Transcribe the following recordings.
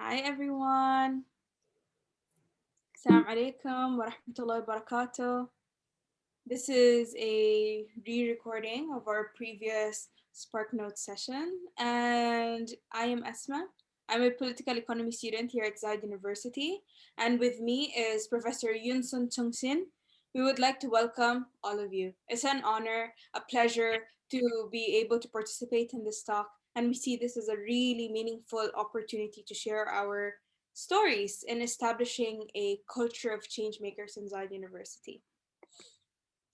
Hi everyone. Assalamu alaikum wa rahmatullahi wa barakatuh. This is a re-recording of our previous Spark Notes session, and I am Asma. I'm a political economy student here at Zayed University, and with me is Professor Yunsun Chungsin. We would like to welcome all of you. It's an honor, a pleasure to be able to participate in this talk, and we see this as a really meaningful opportunity to share our stories in establishing a culture of change makers in Zayed University.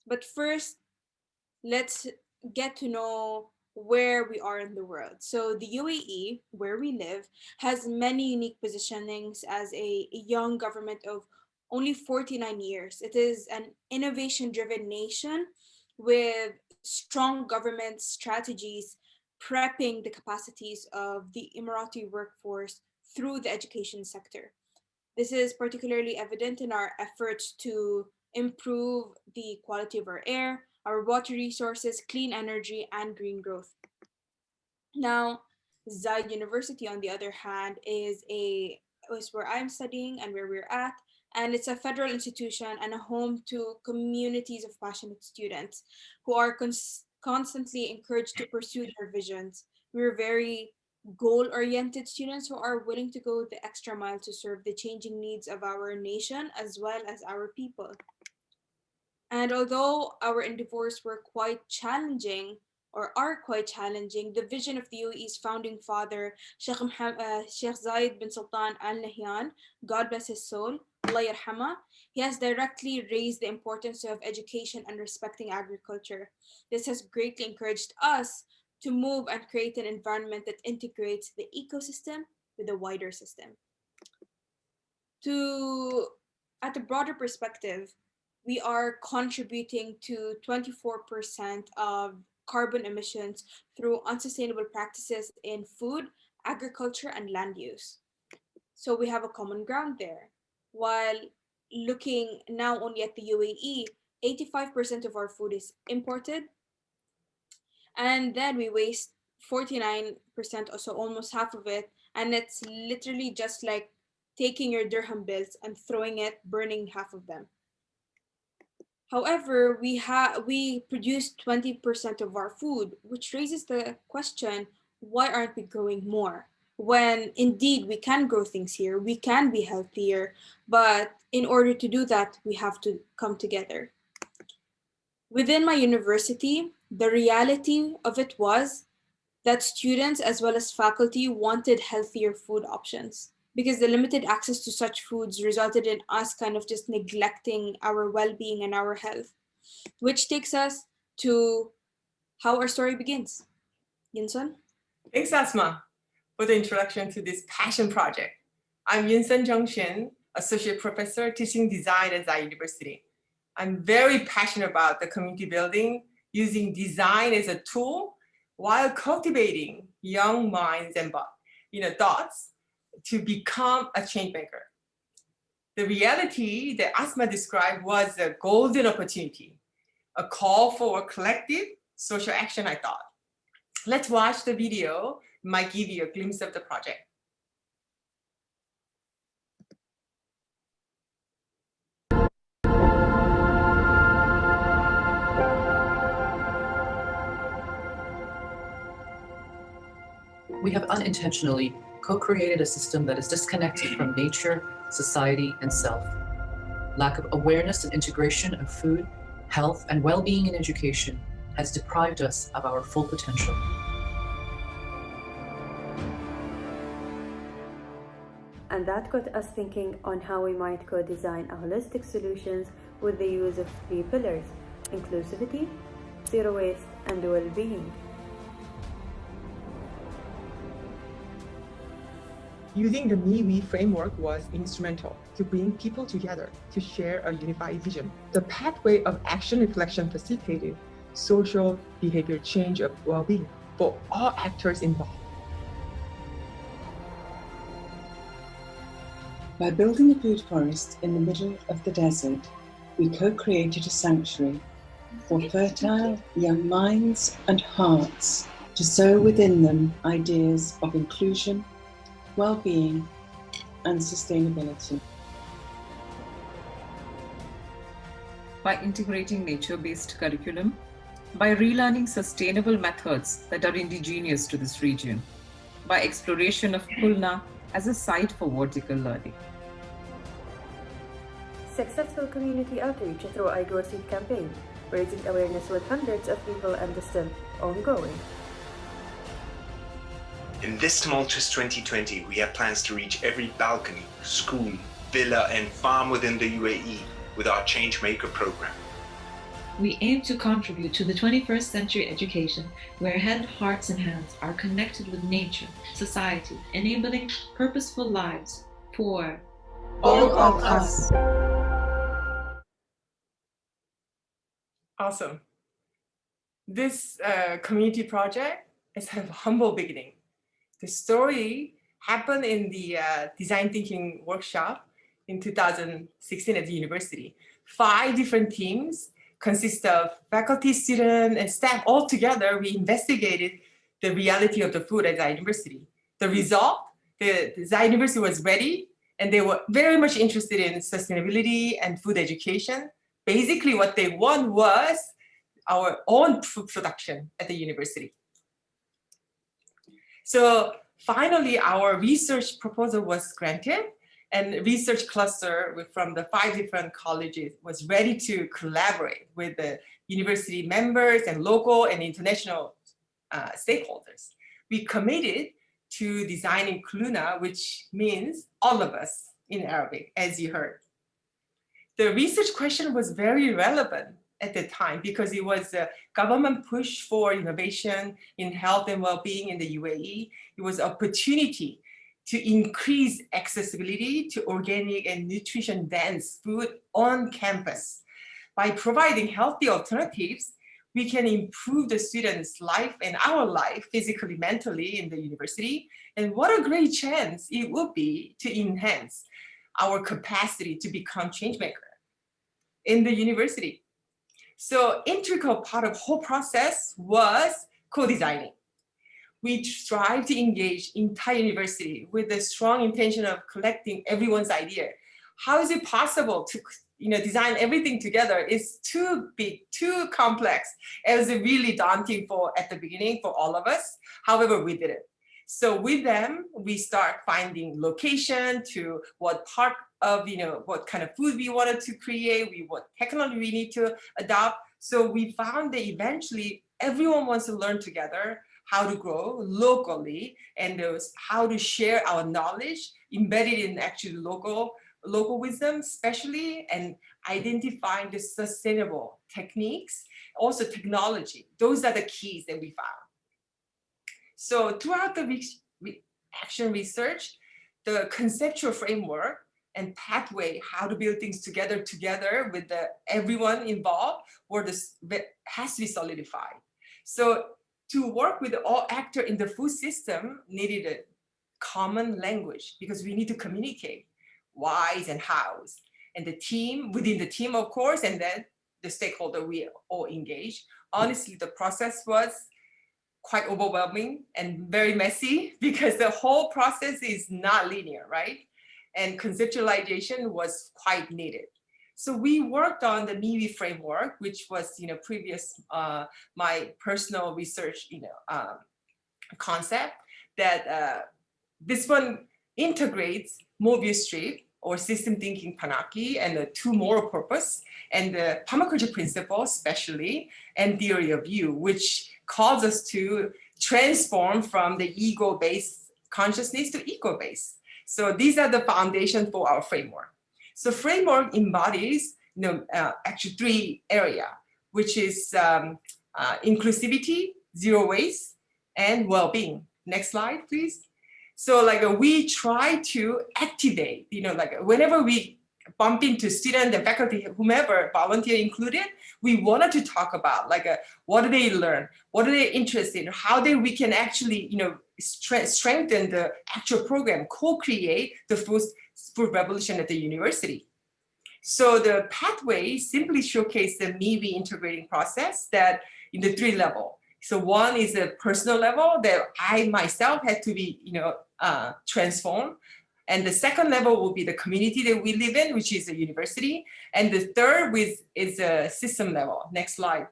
But first, let's get to know where we are in the world. So the UAE, where we live, has many unique positionings as a young government of only 49 years. It is an innovation-driven nation with strong government strategies prepping the capacities of the Emirati workforce through the education sector. This is particularly evident in our efforts to improve the quality of our air, our water resources, clean energy, and green growth. Now, Zayed University, on the other hand, is where I'm studying and where we're at, and it's a federal institution and a home to communities of passionate students who are constantly encouraged to pursue their visions. We're very goal-oriented students who are willing to go the extra mile to serve the changing needs of our nation as well as our people. And although our endeavors were quite challenging or are quite challenging, the vision of the UAE's founding father, Sheikh Zayed bin Sultan Al Nahyan, God bless his soul, Allah yarhama, he has directly raised the importance of education and respecting agriculture. This has greatly encouraged us to move and create an environment that integrates the ecosystem with the wider system. To At a broader perspective, we are contributing to 24% of carbon emissions through unsustainable practices in food, agriculture, and land use. So we have a common ground there. While looking now only at the UAE, 85% of our food is imported, and then we waste 49%, or so almost half of it, and it's literally just like taking your dirham bills and throwing it, burning half of them. However, we produce 20% of our food, which raises the question, why aren't we growing more? When indeed we can grow things here, we can be healthier, but in order to do that, we have to come together. Within my university, the reality of it was that students as well as faculty wanted healthier food options because the limited access to such foods resulted in us kind of just neglecting our well-being and our health, which takes us to how our story begins. Yinsun? Thanks, Asma, for the introduction to this passion project. I'm Yunsun Zhengshen, Associate Professor teaching design at Zayed University. I'm very passionate about the community building, using design as a tool while cultivating young minds and thoughts to become a change maker. The reality that Asma described was a golden opportunity, a call for a collective social action, I thought. Let's watch the video. It might give you a glimpse of the project. We have unintentionally co-created a system that is disconnected from nature, society, and self. Lack of awareness and integration of food, health, and well-being in education has deprived us of our full potential. And that got us thinking on how we might co-design a holistic solutions with the use of 3 pillars: inclusivity, zero waste, and well-being. Using the MeWe framework was instrumental to bring people together to share a unified vision. The pathway of action reflection facilitated social behavior change of well-being for all actors involved. By building a food forest in the middle of the desert, we co-created a sanctuary for fertile young minds and hearts to sow within them ideas of inclusion, well-being, and sustainability. By integrating nature-based curriculum, by relearning sustainable methods that are indigenous to this region, by exploration of KULNA as a site for vertical learning. Successful community outreach through Igor Seed campaign, raising awareness with hundreds of people and still ongoing. In this tumultuous 2020, we have plans to reach every balcony, school, villa, and farm within the UAE with our Changemaker program. We aim to contribute to the 21st century education where head, hearts, and hands are connected with nature, society, enabling purposeful lives for All of us. Awesome. This community project is a humble beginning. The story happened in the design thinking workshop in 2016 at the university. 5 different teams consist of faculty, students, and staff. All together, we investigated the reality of the food at the university. The result, the Design University was ready, and they were very much interested in sustainability and food education. Basically, what they want was our own food production at the university. So finally, our research proposal was granted, and research cluster from the 5 different colleges was ready to collaborate with the university members and local and international stakeholders. We committed to designing KULNA, which means all of us in Arabic, as you heard. The research question was very relevant at the time because it was a government push for innovation in health and well-being in the UAE. It was an opportunity to increase accessibility to organic and nutrition-dense food on campus. By providing healthy alternatives, we can improve the students' life and our life physically, mentally in the university. And what a great chance it would be to enhance our capacity to become change maker in the university. So integral part of the whole process was co-designing. We strive to engage entire university with the strong intention of collecting everyone's idea. How is it possible to design everything together? It's too big, too complex. It was really daunting at the beginning for all of us. However, we did it. So with them, we start finding location to what part of, what kind of food we wanted to create, what technology we need to adopt. So we found that eventually everyone wants to learn together how to grow locally and how to share our knowledge embedded in actually local wisdom, especially, and identifying the sustainable techniques, also technology. Those are the keys that we found. So throughout the action research, the conceptual framework and pathway, how to build things together with everyone involved, has to be solidified. So to work with all actors in the food system needed a common language because we need to communicate whys and hows. And the team, within the team, of course, and then the stakeholder we all engage. Honestly, the process was quite overwhelming and very messy because the whole process is not linear, right? And conceptualization was quite needed. So we worked on the MIWI framework, which was, previous my personal research, concept that this one integrates Mobius strip or system thinking Panaki and the 2 moral purpose and the permaculture principle, especially, and theory of you, which calls us to transform from the ego-based consciousness to eco-based. So these are the foundation for our framework. So framework embodies, actually 3 areas, which is inclusivity, zero waste, and well-being. Next slide, please. So we try to activate, whenever we bump into students and faculty, whomever, volunteer included, we wanted to talk about what do they learn, what are they interested in, how we can actually, strengthen the actual program, co-create the food revolution at the university. So the pathway simply showcase the MIWI integrating process that in the 3 levels. So one is a personal level that I myself had to be, transformed. And the second level will be the community that we live in, which is a university. And the third is a system level. Next slide.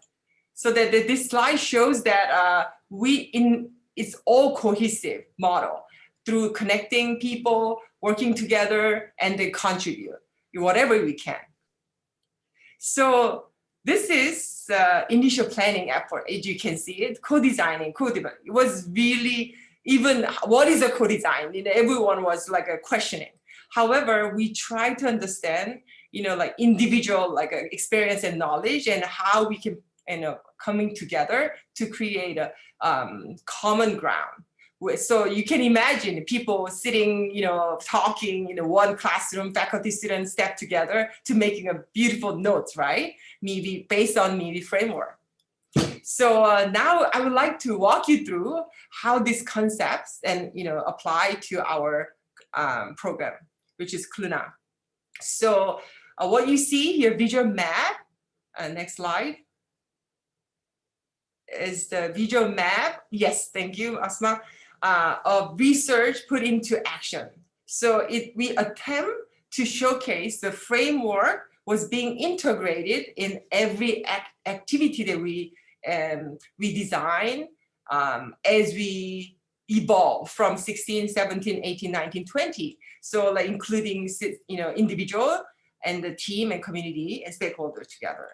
So that this slide shows that it's all cohesive model through connecting people, working together, and they contribute whatever we can. So this is initial planning effort. As you can see, it co-designing, co-development. It was really, even what is a co-design? Everyone was like questioning. However, we try to understand, like individual like experience and knowledge, and how we can, coming together to create a common ground. So you can imagine people sitting, talking in one classroom, faculty, students step together to making a beautiful notes, right? Maybe based on maybe framework. So now I would like to walk you through how these concepts and apply to our program, which is KULNA. So what you see here, visual map. Next slide. Is the visual map. Yes, thank you, Asma. Of research put into action. So we attempt to showcase the framework was being integrated in every activity that we design as we evolve from 16, 17, 18, 19, 20. So like including individual and the team and community and stakeholders together.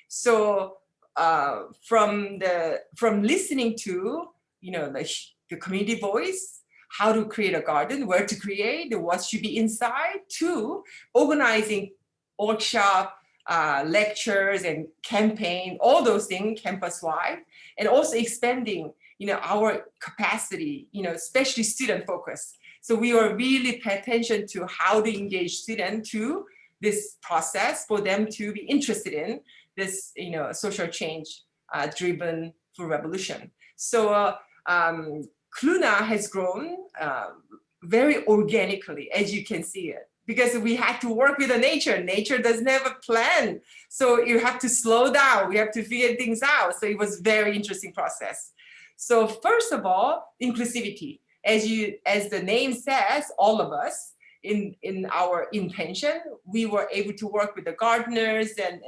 So from listening to the community voice, how to create a garden, where to create, what should be inside, to organizing workshop, lectures and campaign, all those things campus-wide, and also expanding our capacity, especially student focus. So we are really pay attention to how to engage students to this process for them to be interested in this, social change driven for revolution. So KULNA has grown very organically, as you can see it, because we had to work with the nature. Nature doesn't have a plan. So you have to slow down. We have to figure things out. So it was very interesting process. So first of all, inclusivity. As the name says, all of us, in our intention, we were able to work with the gardeners and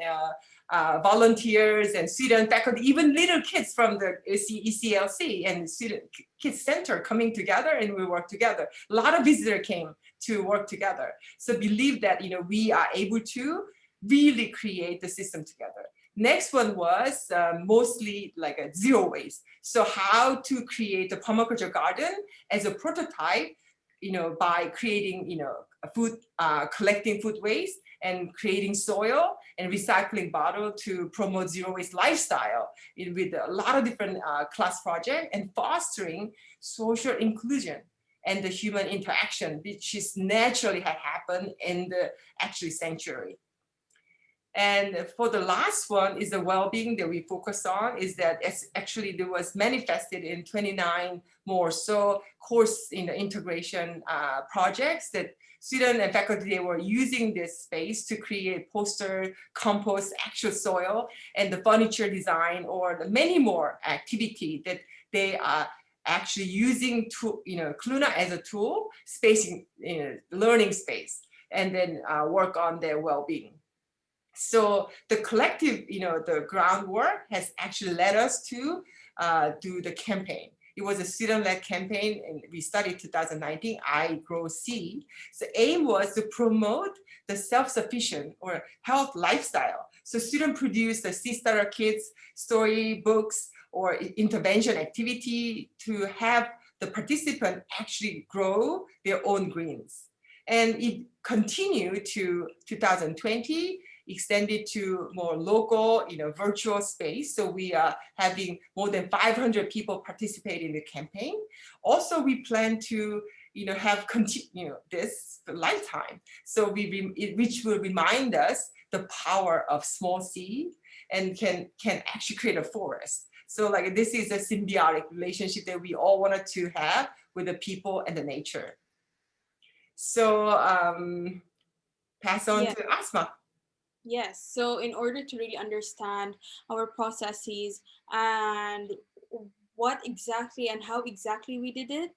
volunteers and student faculty, even little kids from the ECLC and student kids center coming together, and we work together. A lot of visitors came to work together. So believe that we are able to really create the system together. Next one was mostly like a zero waste. So how to create a permaculture garden as a prototype, by creating, food, collecting food waste and creating soil and recycling bottle to promote zero waste lifestyle with a lot of different class projects, and fostering social inclusion and the human interaction, which is naturally had happened in the actually sanctuary. And for the last one is the well-being that we focus on, is that actually there was manifested in 29 more so course in the integration projects that students and faculty, they were using this space to create poster, compost, actual soil, and the furniture design, or the many more activity that they are actually using to, KULNA as a tool, spacing, learning space, and then work on their well-being. So the collective, the groundwork has actually led us to do the campaign. It was a student-led campaign, and we started 2019, I Grow Seed. So aim was to promote the self-sufficient or health lifestyle. So students produced the seed starter kits, story books, or intervention activity to have the participant actually grow their own greens. And it continued to 2020, extended to more local, virtual space. So we are having more than 500 people participate in the campaign. Also, we plan to, have this for lifetime. So which will remind us the power of small seed and can actually create a forest. So like this is a symbiotic relationship that we all wanted to have with the people and the nature. So pass on to Asma. Yes, so in order to really understand our processes and what exactly and how exactly we did it,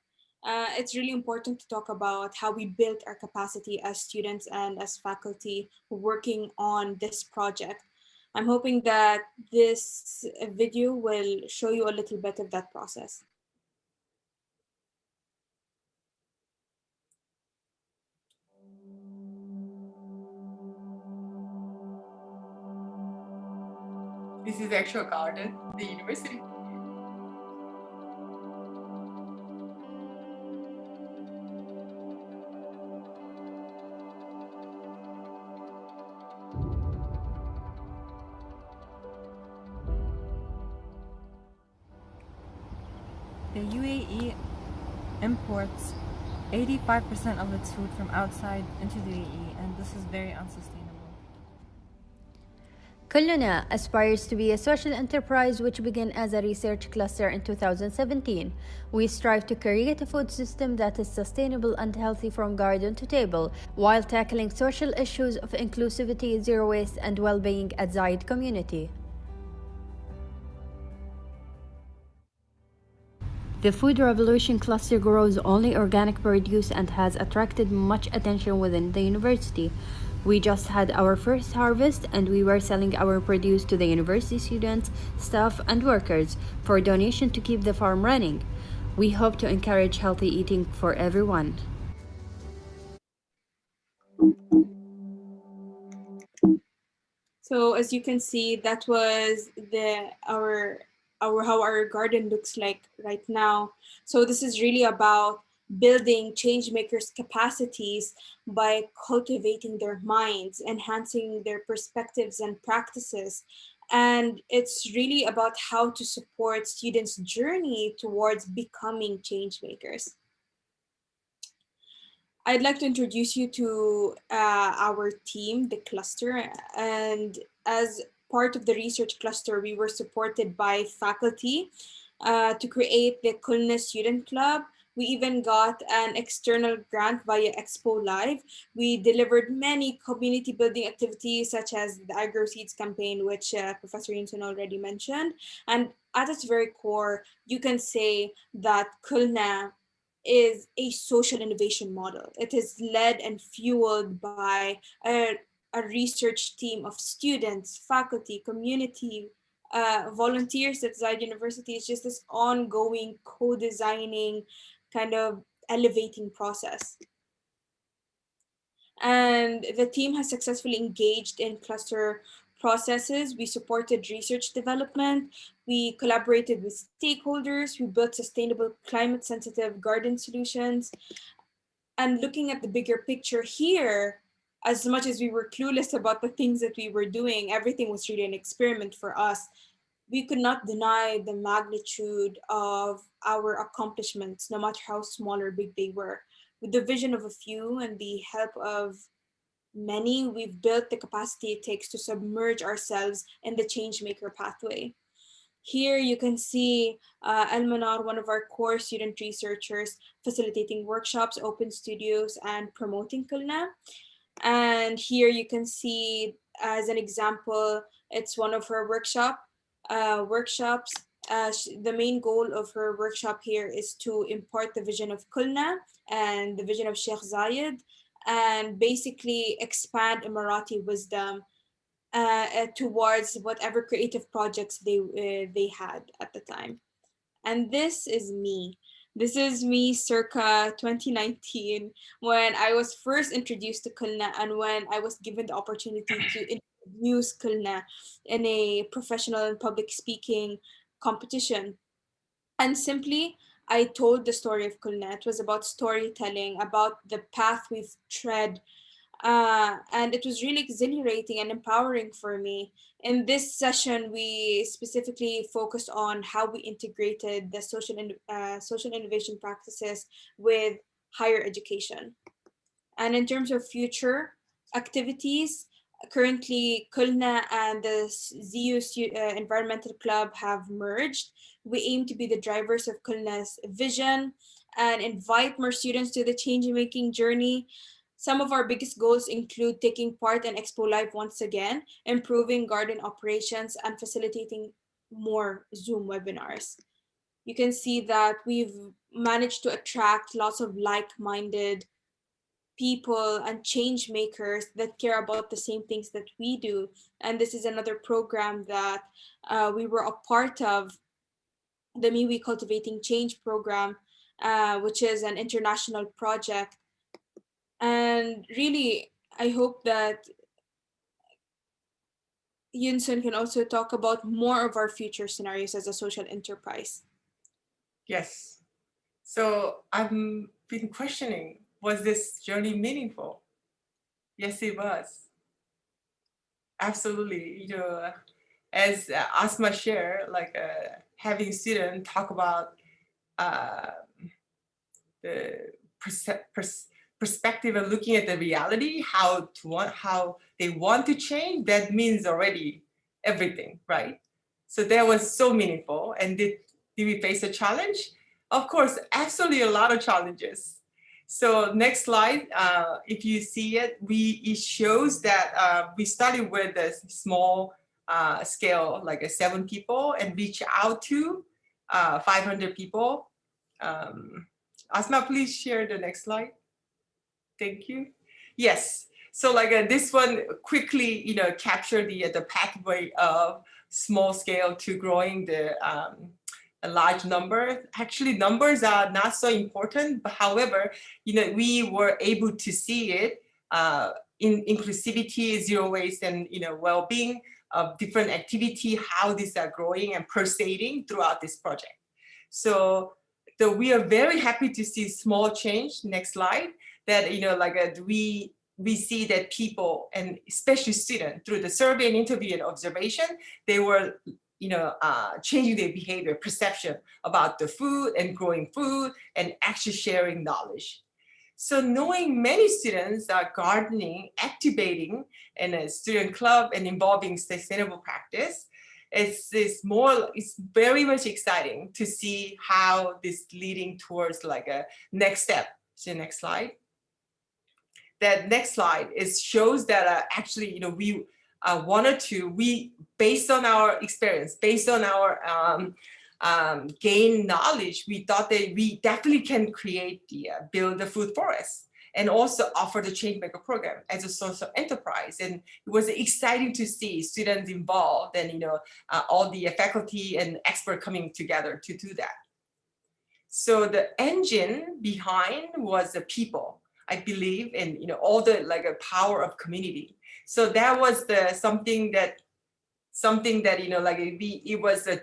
It's really important to talk about how we built our capacity as students and as faculty working on this project. I'm hoping that this video will show you a little bit of that process. This is actual garden, the university. The UAE imports 85% of its food from outside into the UAE, and this is very unsustainable. KULNA aspires to be a social enterprise which began as a research cluster in 2017. We strive to create a food system that is sustainable and healthy from garden to table, while tackling social issues of inclusivity, zero waste, and well-being at Zayed community. The Food Revolution cluster grows only organic produce and has attracted much attention within the university. We just had our first harvest and we were selling our produce to the university students, staff, and workers for donation to keep the farm running. We hope to encourage healthy eating for everyone. So as you can see, that was our how our garden looks like right now. So this is really about building change makers' capacities by cultivating their minds, enhancing their perspectives and practices. And it's really about how to support students' journey towards becoming change makers. I'd like to introduce you to our team, the cluster. And as part of the research cluster, we were supported by faculty to create the KULNA Student Club. We even got an external grant via Expo Live. We delivered many community building activities such as the Agro Seeds campaign, which Professor Yunson already mentioned. And at its very core, you can say that KULNA is a social innovation model. It is led and fueled by a research team of students, faculty, community, volunteers at Zayed University. It's just this ongoing co-designing kind of elevating process. And the team has successfully engaged in cluster processes. We supported research development. We collaborated with stakeholders. We built sustainable climate sensitive garden solutions. And looking at the bigger picture here, as much as we were clueless about the things that we were doing, everything was really an experiment for us. We could not deny the magnitude of our accomplishments, no matter how small or big they were. With the vision of a few and the help of many, we've built the capacity it takes to submerge ourselves in the changemaker pathway. Here you can see Elmanar, one of our core student researchers, facilitating workshops, open studios, and promoting KULNA. And here you can see, as an example, it's one of her workshops. The main goal of her workshop here is to impart the vision of KULNA and the vision of Sheikh Zayed, and basically expand Emirati wisdom towards whatever creative projects they had at the time. And this is me. This is me circa 2019 when I was first introduced to KULNA and when I was given the opportunity to introduce KULNA in a professional and public speaking competition. And simply, I told the story of KULNA. It was about storytelling, about the path we've tread, and it was really exhilarating and empowering for me. In this session, we specifically focused on how we integrated the social innovation practices with higher education. And in terms of future activities, currently KULNA and the ZU Environmental Club have merged. We aim to be the drivers of KULNA's vision and invite more students to the change-making journey. Some of our biggest goals include taking part in Expo Live once again, improving garden operations, and facilitating more Zoom webinars. You can see that we've managed to attract lots of like-minded people and change makers that care about the same things that we do. And this is another program that we were a part of, the MIWI Cultivating Change program, which is an international project. And really, I hope that Yunsun can also talk about more of our future scenarios as a social enterprise. Yes. So I've been questioning, was this journey meaningful? Yes, it was. Absolutely. As Asma shared, having students talk about uh, the perspective of looking at the reality, how they want to change, that means already everything, right? So that was so meaningful. And did we face a challenge? Of course, absolutely a lot of challenges. So next slide, if you see it, it shows that we started with a small scale, like 7 people, and reach out to 500 people. Asma, please share the next slide. Thank you. Yes. So this one quickly, capture the pathway of small scale to growing a large number. Actually, numbers are not so important, but however, we were able to see it in inclusivity, zero waste, and well-being of different activity, how these are growing and pulsating throughout this project. So we are very happy to see small change. Next slide. That we see that people, and especially students, through the survey and interview and observation, they were changing their behavior, perception about the food and growing food and actually sharing knowledge. So knowing many students are gardening, activating in a student club and involving sustainable practice, it's very much exciting to see how this leading towards a next step. So next slide. That next slide shows that actually, we based on our experience, based on our gain knowledge, we thought that we definitely can build the food forest and also offer the Changemaker program as a social enterprise. And it was exciting to see students involved and all the faculty and expert coming together to do that. So the engine behind was the people, I believe, and all the a power of community. So that was something that it was a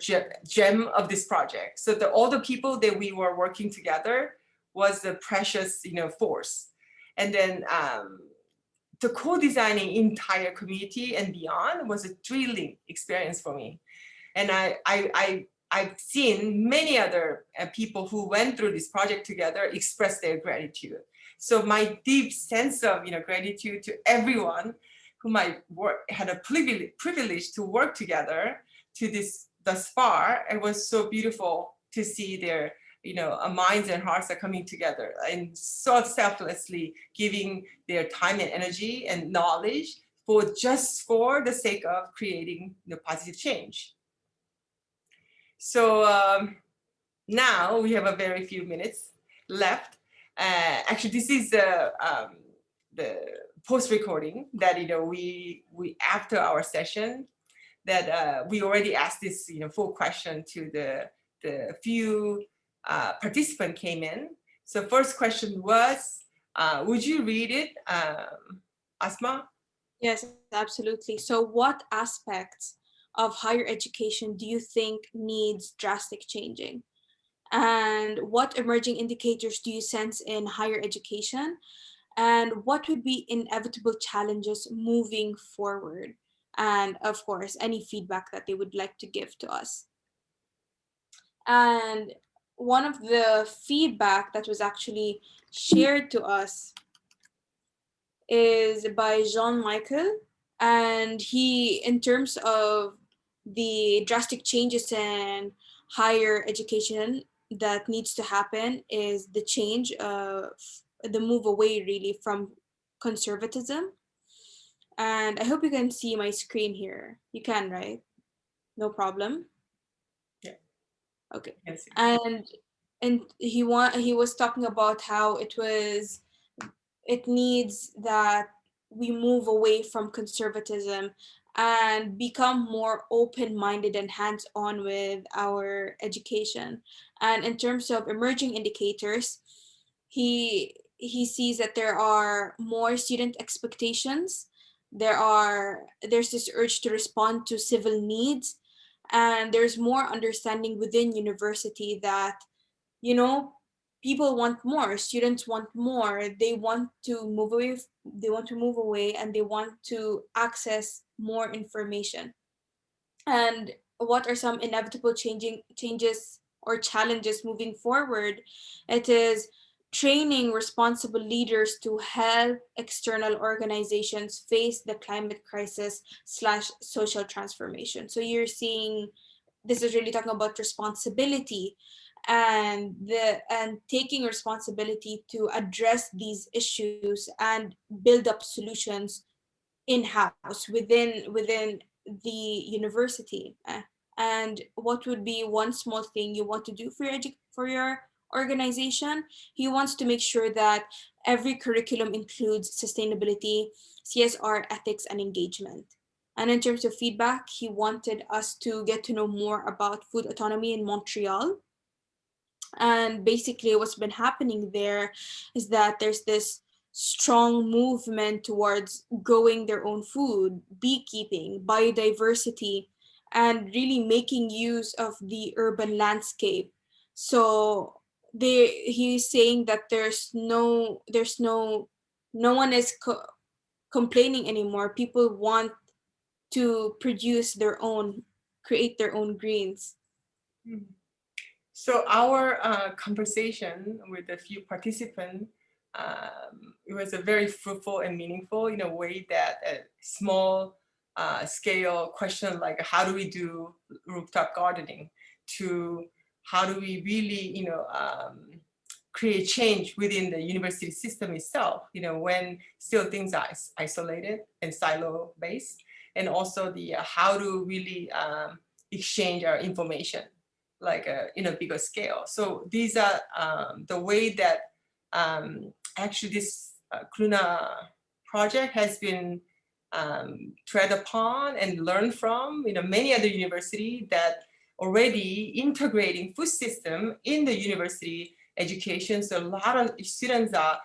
gem of this project. So all the people that we were working together was the precious force. And then the co-designing entire community and beyond was a thrilling experience for me. And I've seen many other people who went through this project together express their gratitude. So my deep sense of gratitude to everyone whom I had a privilege to work together to this thus far. It was so beautiful to see their minds and hearts are coming together and so selflessly giving their time and energy and knowledge for the sake of creating positive change. So now we have a very few minutes left. Actually, this is the post-recording that we after our session that we already asked this full question to the few participants came in. So first question was, would you read it, Asma? Yes, absolutely. So what aspects of higher education do you think needs drastic changing? And what emerging indicators do you sense in higher education? And what would be inevitable challenges moving forward? And of course, any feedback that they would like to give to us. And one of the feedback that was actually shared to us is by Jean-Michel. And he, in terms of the drastic changes in higher education that needs to happen, is the change of the move away really from conservatism. And I hope you can see my screen here. You can, right? No problem. Yeah. Okay. Yes. And and he was talking about how it needs that we move away from conservatism and become more open-minded and hands-on with our education. And in terms of emerging indicators, he sees that there are more student expectations. There's this urge to respond to civil needs, and there's more understanding within university that, you know, people want more, students want more, they want to move away, and they want to access more information. And what are some inevitable changes or challenges moving forward? It is training responsible leaders to help external organizations face the climate crisis slash social transformation. So you're seeing, this is really talking about responsibility, and taking responsibility to address these issues and build up solutions in-house within the university. And what would be one small thing you want to do for for your organization? He wants to make sure that every curriculum includes sustainability, CSR, ethics, and engagement. And in terms of feedback, he wanted us to get to know more about food autonomy in Montreal. And basically, what's been happening there is that there's this strong movement towards growing their own food, beekeeping, biodiversity, and really making use of the urban landscape. So he's saying that no one is complaining anymore. People want to produce their own, create their own greens. So our conversation with a few participants, it was a very fruitful and meaningful in a way that a small scale question like how do we do rooftop gardening to how do we really, create change within the university system itself, when still things are isolated and silo based, and also the how to really exchange our information like in a bigger scale. So these are the way that actually this KULNA project has been tread upon and learned from many other universities that already integrating food system in the university education. So a lot of students are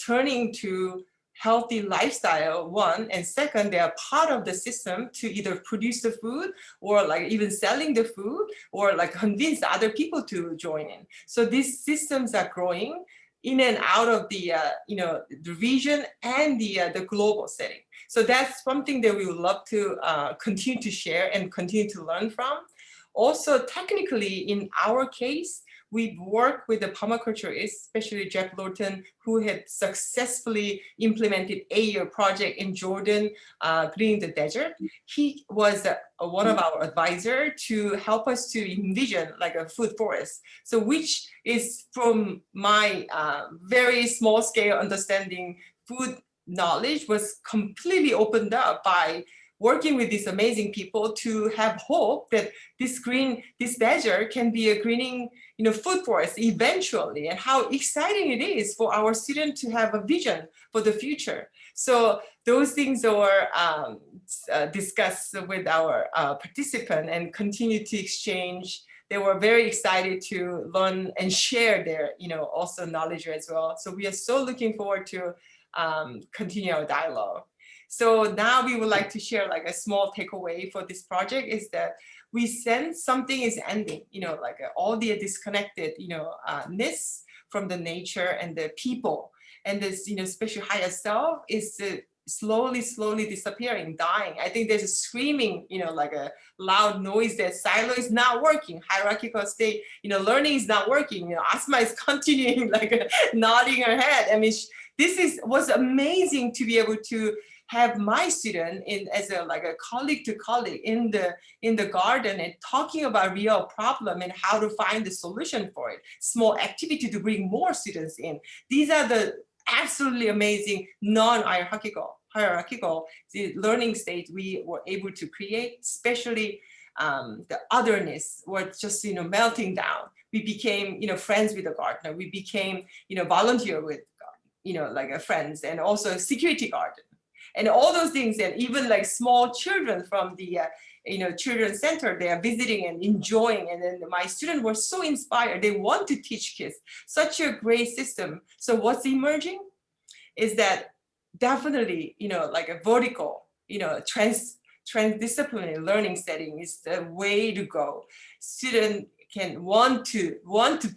turning to healthy lifestyle, one, and second, they are part of the system to either produce the food or like even selling the food or like convince other people to join in. So these systems are growing in and out of the the region and the global setting. So that's something that we would love to continue to share and continue to learn from. Also, technically, in our case, we work with the permaculturists, especially Jeff Lorton, who had successfully implemented a year project in Jordan, greening the desert. He was one of our advisors to help us to envision like a food forest. So which is from my very small scale understanding, food knowledge was completely opened up by working with these amazing people to have hope that this desert can be a greening food forest eventually, and how exciting it is for our students to have a vision for the future. So those things are discussed with our participant and continue to exchange. They were very excited to learn and share their also knowledge as well. So we are so looking forward to continue our dialogue. So now we would like to share like a small takeaway for this project is that we sense something is ending, like all the disconnected, ness from the nature and the people. And this, special higher self is slowly disappearing, dying. I think there's a screaming, like a loud noise that silo is not working, hierarchical state, learning is not working. Asma is continuing like nodding her head. I mean, was amazing to be able to have my student as a colleague to colleague in the garden and talking about real problem and how to find the solution for it. Small activity to bring more students in. These are the absolutely amazing non-hierarchical learning state we were able to create, especially the otherness was just melting down. we became, friends with the gardener. We became, volunteer with, like a friends, and also security guard, and all those things. And even like small children from the, children's center, they are visiting and enjoying. And then my students were so inspired. They want to teach kids. Such a great system. So what's emerging is that definitely, like a vertical, transdisciplinary learning setting is the way to go. Student can want to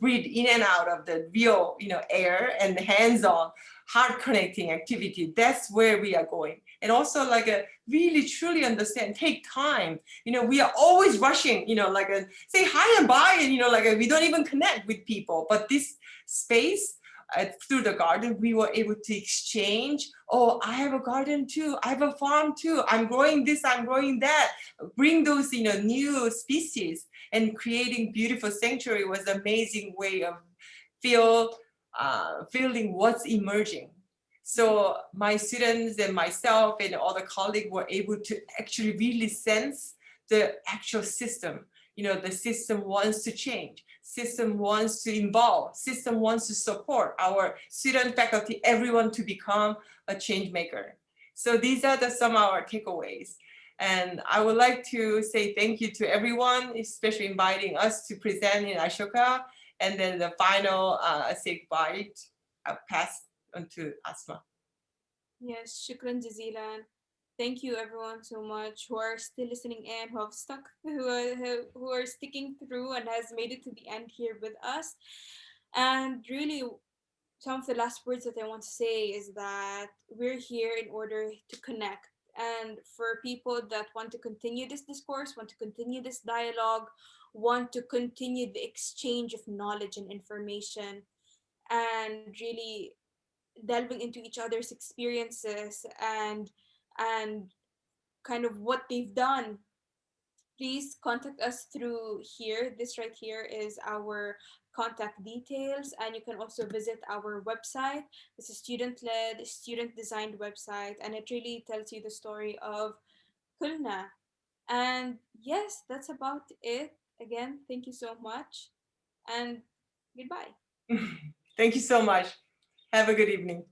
breathe in and out of the real, air, and hands-on, heart connecting activity. That's where we are going. And also like a really truly understand, take time. We are always rushing, like a say hi and bye, and like we don't even connect with people. But this space, through the garden, we were able to exchange. Oh, I have a garden too. I have a farm too. I'm growing this, I'm growing that. Bring those, new species, and creating beautiful sanctuary was an amazing way of feeling what's emerging. So my students and myself and all the colleagues were able to actually really sense the actual system. The system wants to change. System wants to involve. System wants to support our student, faculty, everyone to become a change maker. So these are some of our takeaways. And I would like to say thank you to everyone, especially inviting us to present in Ashoka. And then the final say goodbye, I'll pass on to Asma. Yes, shukran jazilan. Thank you everyone so much who are still listening in, who have stuck, who are sticking through and has made it to the end here with us. And really, some of the last words that I want to say is that we're here in order to connect. And for people that want to continue this discourse, want to continue this dialogue, want to continue the exchange of knowledge and information, and really delving into each other's experiences and kind of what they've done, please contact us through here. This right here is our contact details, and you can also visit our website. It's a student-led, student-designed website, and it really tells you the story of KULNA. And yes, that's about it. Again, thank you so much, and goodbye. Thank you so much. Have a good evening.